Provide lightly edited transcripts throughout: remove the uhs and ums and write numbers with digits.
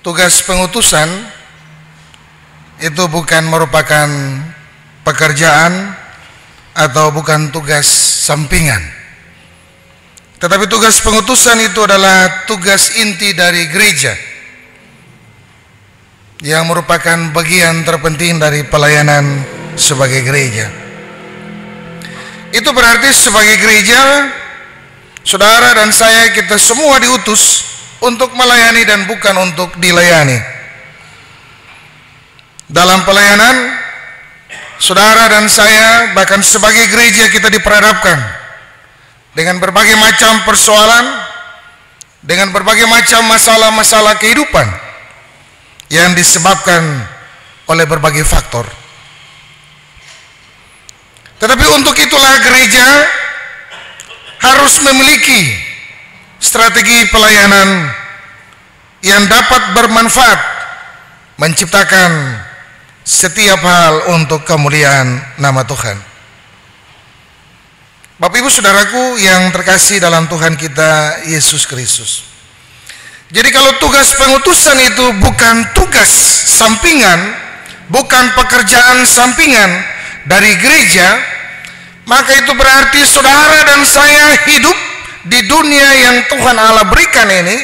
tugas pengutusan itu bukan merupakan pekerjaan atau bukan tugas sampingan, tetapi tugas pengutusan itu adalah tugas inti dari gereja yang merupakan bagian terpenting dari pelayanan sebagai gereja. Itu berarti sebagai gereja, saudara dan saya, kita semua diutus untuk melayani dan bukan untuk dilayani. Dalam pelayanan, saudara dan saya, bahkan sebagai gereja, kita diperhadapkan dengan berbagai macam persoalan, dengan berbagai macam masalah-masalah kehidupan yang disebabkan oleh berbagai faktor. Tetapi untuk itulah gereja harus memiliki strategi pelayanan yang dapat bermanfaat, menciptakan setiap hal untuk kemuliaan nama Tuhan. Bapak Ibu Saudaraku yang terkasih dalam Tuhan kita Yesus Kristus. Jadi kalau tugas pengutusan itu bukan tugas sampingan, bukan pekerjaan sampingan dari gereja, maka itu berarti saudara dan saya hidup di dunia yang Tuhan Allah berikan ini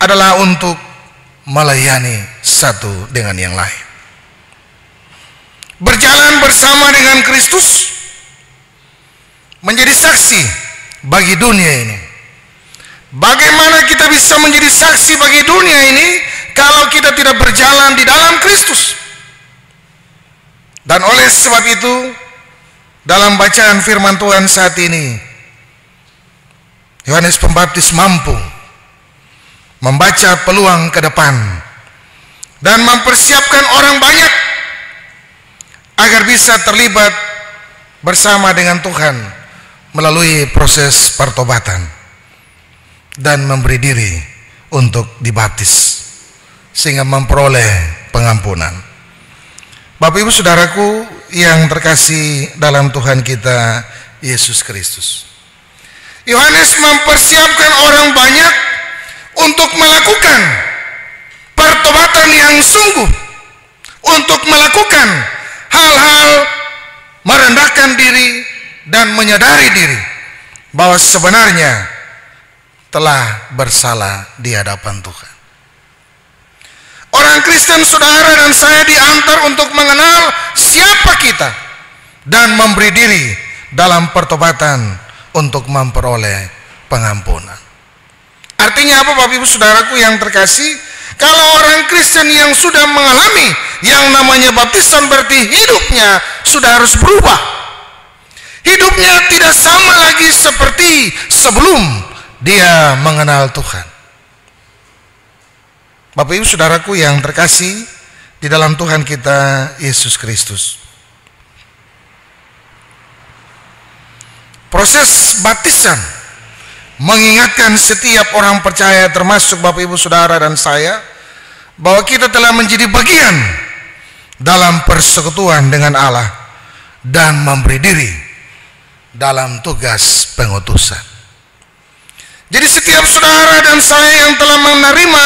adalah untuk melayani satu dengan yang lain, berjalan bersama dengan Kristus, menjadi saksi bagi dunia ini. Bagaimana kita bisa menjadi saksi bagi dunia ini kalau kita tidak berjalan di dalam Kristus? Dan oleh sebab itu, dalam bacaan firman Tuhan saat ini, Yohanes Pembaptis mampu membaca peluang ke depan dan mempersiapkan orang banyak agar bisa terlibat bersama dengan Tuhan melalui proses pertobatan dan memberi diri untuk dibaptis sehingga memperoleh pengampunan. Bapak Ibu Saudaraku yang terkasih dalam Tuhan kita Yesus Kristus, Yohanes mempersiapkan orang banyak untuk melakukan pertobatan yang sungguh, untuk melakukan hal-hal merendahkan diri dan menyadari diri bahwa sebenarnya telah bersalah di hadapan Tuhan. Orang Kristen saudara dan saya diantar untuk mengenal siapa kita dan memberi diri dalam pertobatan untuk memperoleh pengampunan. Artinya apa Bapak Ibu Saudaraku yang terkasih? Kalau orang Kristen yang sudah mengalami yang namanya baptisan, berarti hidupnya sudah harus berubah. Hidupnya tidak sama lagi seperti sebelum dia mengenal Tuhan. Bapak Ibu Saudaraku yang terkasih di dalam Tuhan kita Yesus Kristus, proses baptisan mengingatkan setiap orang percaya, termasuk Bapak Ibu Saudara dan saya, bahwa kita telah menjadi bagian dalam persekutuan dengan Allah dan memberi diri dalam tugas pengutusan. Jadi setiap saudara dan saya yang telah menerima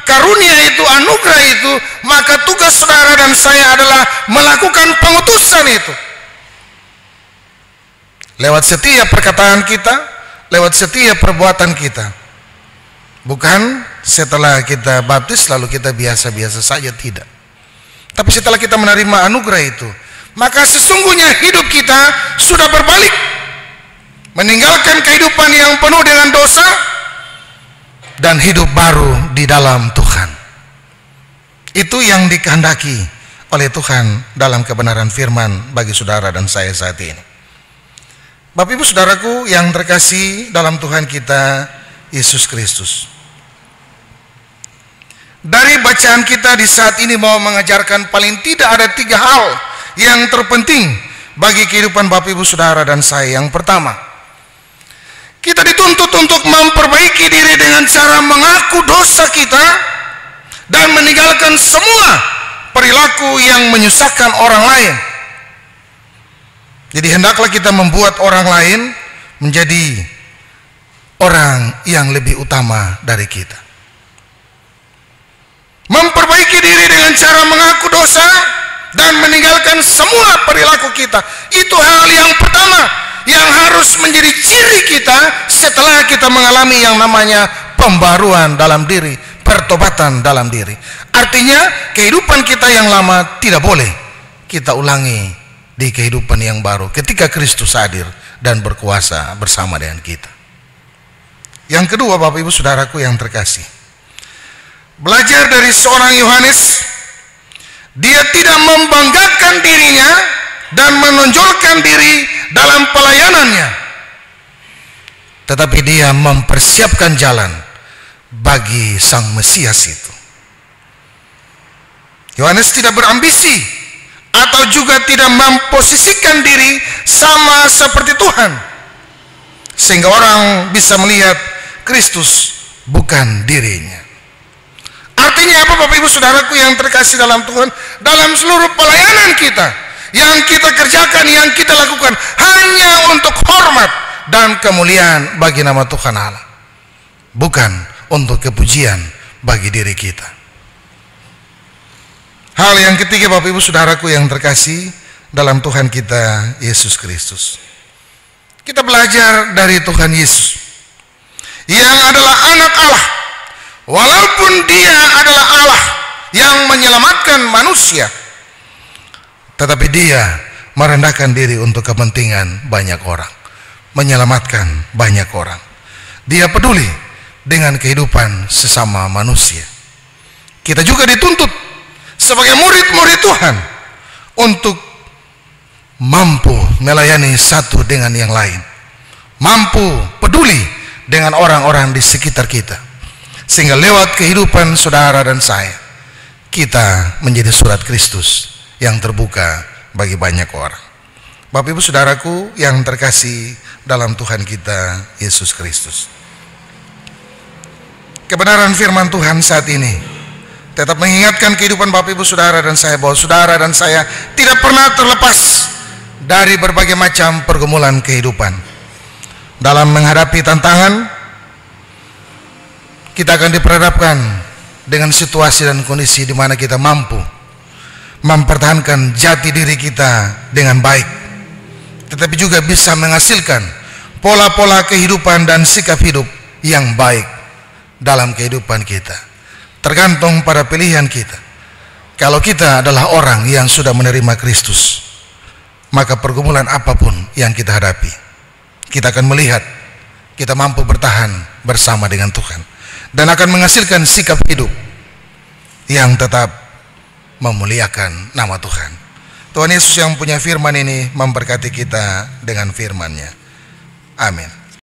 karunia itu, anugerah itu, maka tugas saudara dan saya adalah melakukan pengutusan itu. Lewat setiap perkataan kita, lewat setiap perbuatan kita. Bukan setelah kita baptis lalu kita biasa-biasa saja, tidak. Tapi setelah kita menerima anugerah itu, maka sesungguhnya hidup kita sudah berbalik, meninggalkan kehidupan yang penuh dengan dosa dan hidup baru di dalam Tuhan. Itu yang dikehendaki oleh Tuhan dalam kebenaran firman bagi saudara dan saya saat ini. Bapak Ibu Saudaraku yang terkasih dalam Tuhan kita Yesus Kristus, dari bacaan kita di saat ini mau mengajarkan paling tidak ada 3 hal yang terpenting bagi kehidupan Bapak Ibu Saudara dan saya. Yang pertama, kita dituntut untuk memperbaiki diri dengan cara mengaku dosa kita dan meninggalkan semua perilaku yang menyusahkan orang lain. Jadi hendaklah kita membuat orang lain menjadi orang yang lebih utama dari kita. cara mengaku dosa dan meninggalkan semua perilaku kita. Itu hal yang pertama yang harus menjadi ciri kita setelah kita mengalami yang namanya pembaruan dalam diri, pertobatan dalam diri. Artinya kehidupan kita yang lama tidak boleh kita ulangi di kehidupan yang baru ketika Kristus hadir dan berkuasa bersama dengan kita. Yang kedua, Bapak Ibu Saudaraku yang terkasih, belajar dari seorang Yohanes, dia tidak membanggakan dirinya dan menonjolkan diri dalam pelayanannya, tetapi dia mempersiapkan jalan bagi Sang Mesias itu. Yohanes tidak berambisi atau juga tidak memposisikan diri sama seperti Tuhan, sehingga orang bisa melihat Kristus bukan dirinya. Artinya apa, Bapak Ibu Saudaraku yang terkasih dalam Tuhan? Dalam seluruh pelayanan kita, yang kita kerjakan, yang kita lakukan, hanya untuk hormat dan kemuliaan bagi nama Tuhan Allah, bukan untuk kepujian bagi diri kita. Hal yang ketiga, Bapak Ibu Saudaraku yang terkasih dalam Tuhan kita Yesus Kristus, kita belajar dari Tuhan Yesus yang adalah anak Allah. Walaupun dia adalah Allah yang menyelamatkan manusia, tetapi dia merendahkan diri untuk kepentingan banyak orang, menyelamatkan banyak orang. Dia peduli dengan kehidupan sesama manusia. Kita juga dituntut sebagai murid-murid Tuhan untuk mampu melayani satu dengan yang lain, mampu peduli dengan orang-orang di sekitar kita, sehingga lewat kehidupan saudara dan saya, kita menjadi surat Kristus yang terbuka bagi banyak orang. Bapak Ibu Saudaraku yang terkasih dalam Tuhan kita Yesus Kristus, kebenaran firman Tuhan saat ini tetap mengingatkan kehidupan Bapak Ibu Saudara dan saya, bahwa saudara dan saya tidak pernah terlepas dari berbagai macam pergumulan kehidupan. Dalam menghadapi tantangan, kita akan diperhadapkan dengan situasi dan kondisi di mana kita mampu mempertahankan jati diri kita dengan baik, tetapi juga bisa menghasilkan pola-pola kehidupan dan sikap hidup yang baik dalam kehidupan kita. Tergantung pada pilihan kita. Kalau kita adalah orang yang sudah menerima Kristus, maka pergumulan apapun yang kita hadapi, kita akan melihat kita mampu bertahan bersama dengan Tuhan dan akan menghasilkan sikap hidup yang tetap memuliakan nama Tuhan. Tuhan Yesus yang punya firman ini memberkati kita dengan firman-Nya. Amin.